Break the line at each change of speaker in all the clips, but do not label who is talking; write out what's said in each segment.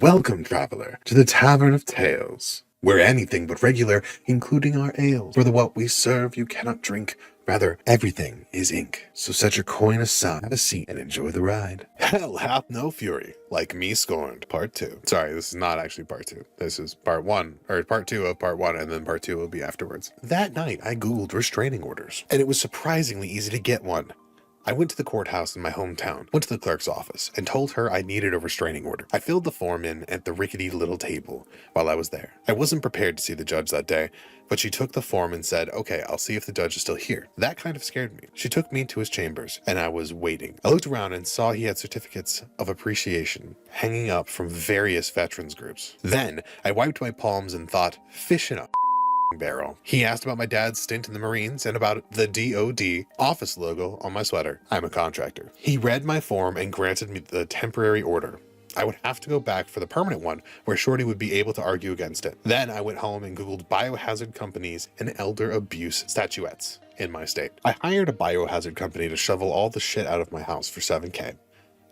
Welcome, traveler, to the Tavern of Tales, where anything but regular, including our ales, for the what we serve you cannot drink. Rather, everything is ink. So set your coin aside, have a seat, and enjoy the ride. Hell hath no fury, like me scorned, part 2. Sorry, this is not actually part 2. This is part 1, or part 2 of part 1, and then part 2 will be afterwards. That night, I googled restraining orders, and it was surprisingly easy to get one. I went to the courthouse in my hometown, went to the clerk's office, and told her I needed a restraining order. I filled the form in at the rickety little table while I was there. I wasn't prepared to see the judge that day, but she took the form and said, "Okay, I'll see if the judge is still here." That kind of scared me. She took me to his chambers, and I was waiting. I looked around and saw he had certificates of appreciation hanging up from various veterans groups. Then I wiped my palms and thought, fish in a barrel. He asked about my dad's stint in the Marines and about the DOD office logo on my sweater. I'm a contractor. He read my form and granted me the temporary order. I would have to go back for the permanent one, where Shorty would be able to argue against it. Then I went home and googled biohazard companies and elder abuse statuettes in my state. I hired a biohazard company to shovel all the shit out of my house for $7K.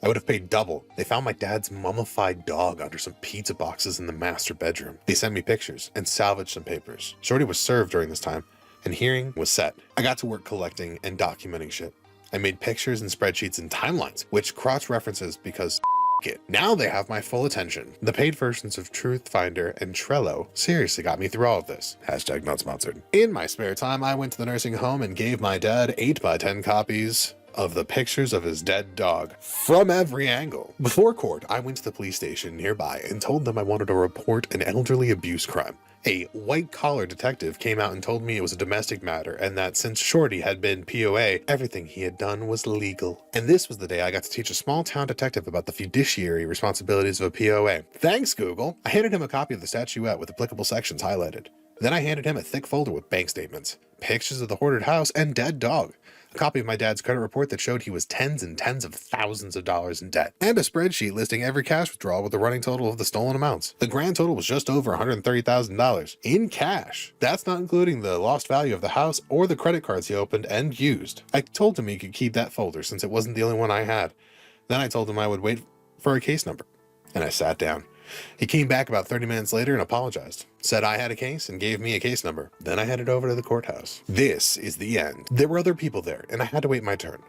I would have paid double. They found my dad's mummified dog under some pizza boxes in the master bedroom. They sent me pictures and salvaged some papers. Shorty was served during this time, and hearing was set. I got to work collecting and documenting shit. I made pictures and spreadsheets and timelines, which cross-references because it. Now they have my full attention. The paid versions of Truthfinder and Trello seriously got me through all of this. Hashtag not sponsored. In my spare time, I went to the nursing home and gave my dad 8x10 copies of the pictures of his dead dog from every angle. Before court, I went to the police station nearby and told them I wanted to report an elderly abuse crime. A white-collar detective came out and told me it was a domestic matter and that since Shorty had been POA, everything he had done was legal. And this was the day I got to teach a small-town detective about the fiduciary responsibilities of a POA. Thanks, Google. I handed him a copy of the statuette with applicable sections highlighted. Then I handed him a thick folder with bank statements, pictures of the hoarded house, and dead dog. A copy of my dad's credit report that showed he was tens and tens of thousands of dollars in debt, and a spreadsheet listing every cash withdrawal with the running total of the stolen amounts. The grand total was just over $130,000 in cash. That's not including the lost value of the house or the credit cards he opened and used. I told him he could keep that folder since it wasn't the only one I had. Then I told him I would wait for a case number, and I sat down. He came back about 30 minutes later and apologized, said I had a case and gave me a case number. Then I headed over to the courthouse. This is the end. There were other people there and I had to wait my turn.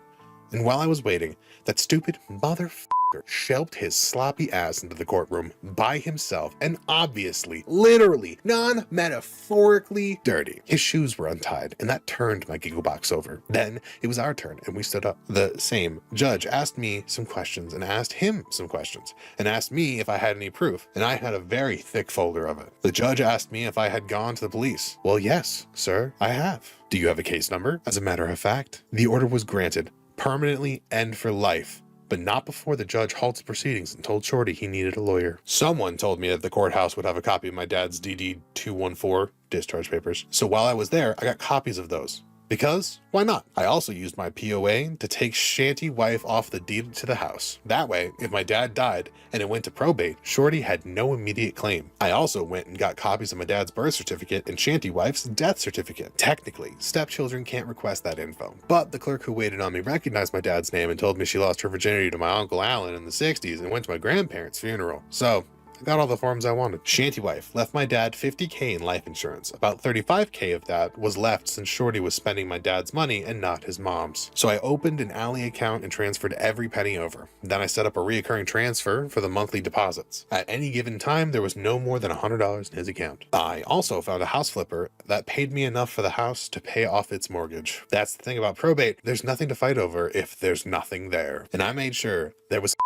And while I was waiting, that stupid motherfucker shelved his sloppy ass into the courtroom by himself and obviously, literally, non-metaphorically dirty. His shoes were untied and that turned my giggle box over. Then it was our turn and we stood up. The same judge asked me some questions and asked him some questions and asked me if I had any proof, and I had a very thick folder of it. The judge asked me if I had gone to the police. Well, yes, sir, I have. Do you have a case number? As a matter of fact, the order was granted permanently and for life, but not before the judge halted proceedings and told Shorty he needed a lawyer. Someone told me that the courthouse would have a copy of my dad's DD 214 discharge papers, so while I was there, I got copies of those. Because, why not? I also used my POA to take Shanty wife off the deed to the house. That way, if my dad died and it went to probate, Shorty had no immediate claim. I also went and got copies of my dad's birth certificate and Shanty wife's death certificate. Technically, stepchildren can't request that info, but the clerk who waited on me recognized my dad's name and told me she lost her virginity to my Uncle Alan in the 60s and went to my grandparents' funeral. So, I got all the forms I wanted. Shanty wife left my dad $50K in life insurance. About $35K of that was left since Shorty was spending my dad's money and not his mom's. So I opened an Alley account and transferred every penny over. Then I set up a reoccurring transfer for the monthly deposits. At any given time, there was no more than $100 in his account. I also found a house flipper that paid me enough for the house to pay off its mortgage. That's the thing about probate. There's nothing to fight over if there's nothing there. And I made sure there was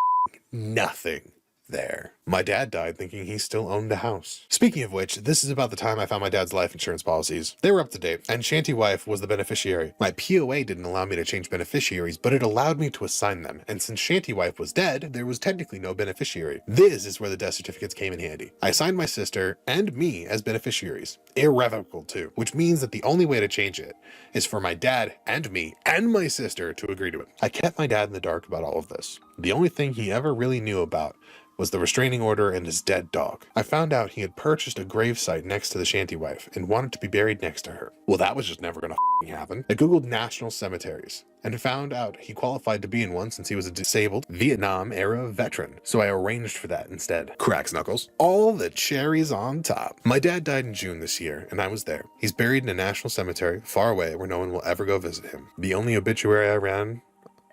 nothing there. My dad died thinking he still owned a house. Speaking of which, this is about the time I found my dad's life insurance policies. They were up to date, and Shanty wife was the beneficiary. My POA didn't allow me to change beneficiaries, but it allowed me to assign them, and since Shanty wife was dead, there was technically no beneficiary. This is where the death certificates came in handy. I assigned my sister and me as beneficiaries, irrevocable too, which means that the only way to change it is for my dad and me and my sister to agree to it. I kept my dad in the dark about all of this. The only thing he ever really knew about was the restraining order and his dead dog. I found out he had purchased a gravesite next to the shanty wife and wanted to be buried next to her. Well, that was just never gonna happen. I googled national cemeteries and found out he qualified to be in one since he was a disabled Vietnam-era veteran, so I arranged for that instead. Cracks knuckles. All the cherries on top. My dad died in June this year, and I was there. He's buried in a national cemetery far away where no one will ever go visit him. The only obituary I ran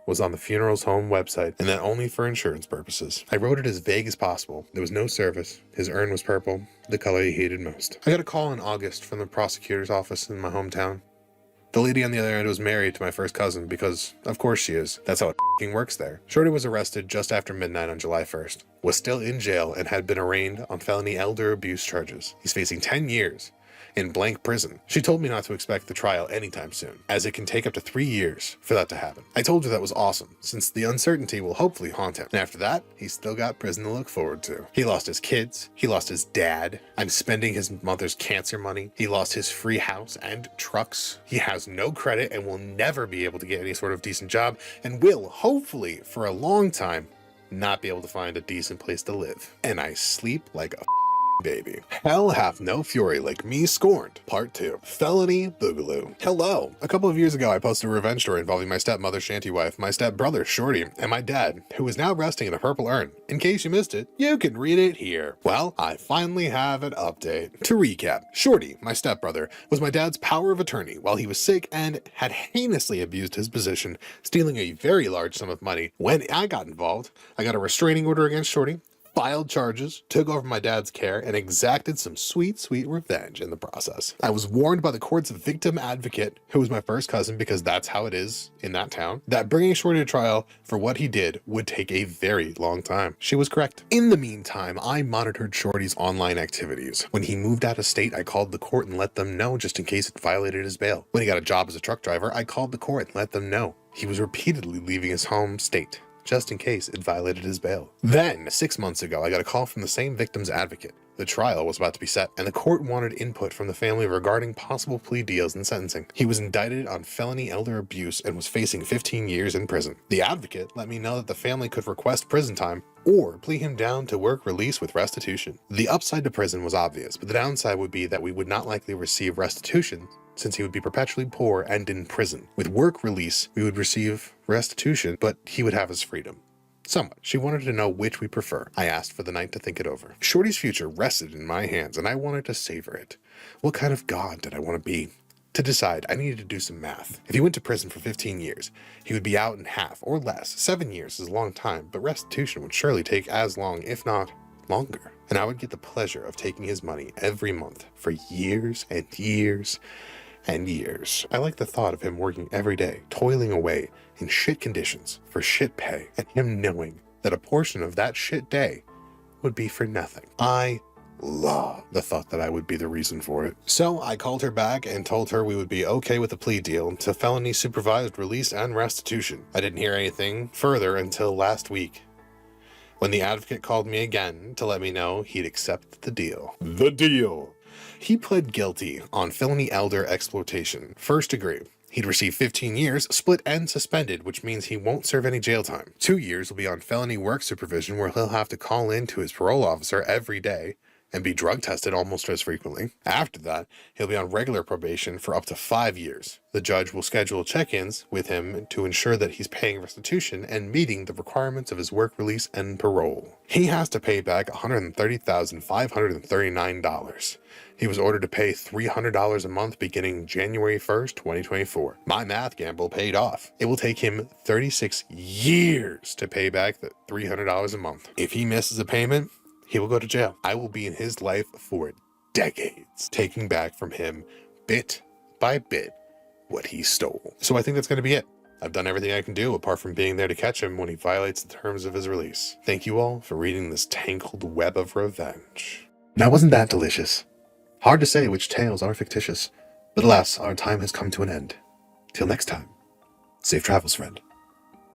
was on the funeral's home website, and that only for insurance purposes. I wrote it as vague as possible. There was no service. His urn was purple, the color he hated most. I got a call in August from the prosecutor's office in my hometown. The lady on the other end was married to my first cousin because, of course she is. That's how it f***ing works there. Shorty was arrested just after midnight on July 1st, was still in jail, and had been arraigned on felony elder abuse charges. He's facing 10 years in blank prison. She told me not to expect the trial anytime soon, as it can take up to 3 years for that to happen. I told her that was awesome, since the uncertainty will hopefully haunt him. And after that, he's still got prison to look forward to. He lost his kids. He lost his dad. I'm spending his mother's cancer money. He lost his free house and trucks. He has no credit and will never be able to get any sort of decent job, and will, hopefully, for a long time, not be able to find a decent place to live. And I sleep like a baby. Hell hath no fury like me scorned. Part 2. Felony Boogaloo. Hello. A couple of years ago, I posted a revenge story involving my stepmother, shanty wife, my stepbrother, Shorty, and my dad, who is now resting in a purple urn. In case you missed it, you can read it here. Well, I finally have an update. To recap, Shorty, my stepbrother, was my dad's power of attorney while he was sick and had heinously abused his position, stealing a very large sum of money. When I got involved, I got a restraining order against Shorty, filed charges, took over my dad's care, and exacted some sweet, sweet revenge in the process. I was warned by the court's victim advocate, who was my first cousin because that's how it is in that town, that bringing Shorty to trial for what he did would take a very long time. She was correct. In the meantime, I monitored Shorty's online activities. When he moved out of state, I called the court and let them know just in case it violated his bail. When he got a job as a truck driver, I called the court and let them know. He was repeatedly leaving his home state, just in case it violated his bail. Then, 6 months ago, I got a call from the same victim's advocate. The trial was about to be set, and the court wanted input from the family regarding possible plea deals and sentencing. He was indicted on felony elder abuse and was facing 15 years in prison. The advocate let me know that the family could request prison time or plea him down to work release with restitution. The upside to prison was obvious, but the downside would be that we would not likely receive restitution since he would be perpetually poor and in prison. With work release, we would receive restitution, but he would have his freedom. Somewhat. She wanted to know which we prefer. I asked for the night to think it over. Shorty's future rested in my hands, and I wanted to savor it. What kind of god did I want to be? To decide, I needed to do some math. If he went to prison for 15 years, he would be out in half or less. 7 years is a long time, but restitution would surely take as long, if not longer. And I would get the pleasure of taking his money every month for years and years and years. I like the thought of him working every day, toiling away in shit conditions for shit pay, and him knowing that a portion of that shit day would be for nothing. I love the thought that I would be the reason for it. So I called her back and told her we would be okay with the plea deal to felony supervised release and restitution. I didn't hear anything further until last week, when the advocate called me again to let me know he'd accepted the deal. The deal. He pled guilty on felony elder exploitation, first degree. He'd receive 15 years, split and suspended, which means he won't serve any jail time. 2 years will be on felony work supervision, where he'll have to call in to his parole officer every day and be drug tested almost as frequently. After that, he'll be on regular probation for up to 5 years. The judge will schedule check-ins with him to ensure that he's paying restitution and meeting the requirements of his work release and parole. He has to pay back $130,539. He was ordered to pay $300 a month beginning January 1st, 2024. My math gamble paid off. It will take him 36 years to pay back the $300 a month. If he misses a payment, he will go to jail. I will be in his life for decades, taking back from him bit by bit what he stole. So I think that's going to be it. I've done everything I can do apart from being there to catch him when he violates the terms of his release. Thank you all for reading this tangled web of revenge. Now, wasn't that delicious? Hard to say which tales are fictitious, but alas, our time has come to an end. Till next time, safe travels, friend.